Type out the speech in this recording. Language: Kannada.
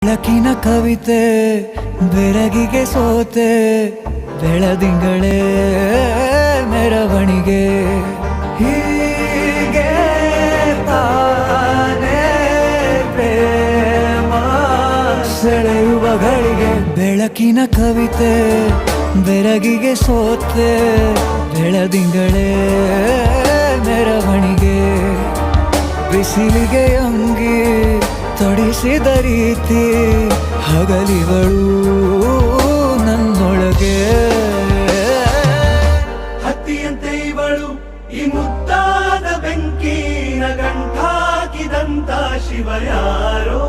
ಬೆಳಕಿನ ಕವಿತೆ ಬೆರಗಿಗೆ ಸೋತೆ ಬೆಳದಿಂಗಳೇ ಮೆರವಣಿಗೆ ಹೀಗೆ ತಾನೇ ಪ್ರೇಮ ಸೆಳೆಯುವ ಗಳಿಗೆ ಬೆಳಕಿನ ಕವಿತೆ ಬೆರಗಿಗೆ ಸೋತೆ ಬೆಳದಿಂಗಳೇ ಮೆರವಣಿಗೆ ಬಿಸಿಲಿಗೆ ಅಂಗಿ ತೊಡಿಸಿದ ರೀತಿ ಹಗಲಿಗಳು ನನ್ನೊಳಗೆ ಹತ್ತಿಯಂತೆ ಇವಳು ಈ ಮುದ್ದಾದ ಬೆಂಕಿನ ಗಂಟಾಕಿದಂತ ಶಿವ ಯಾರೋ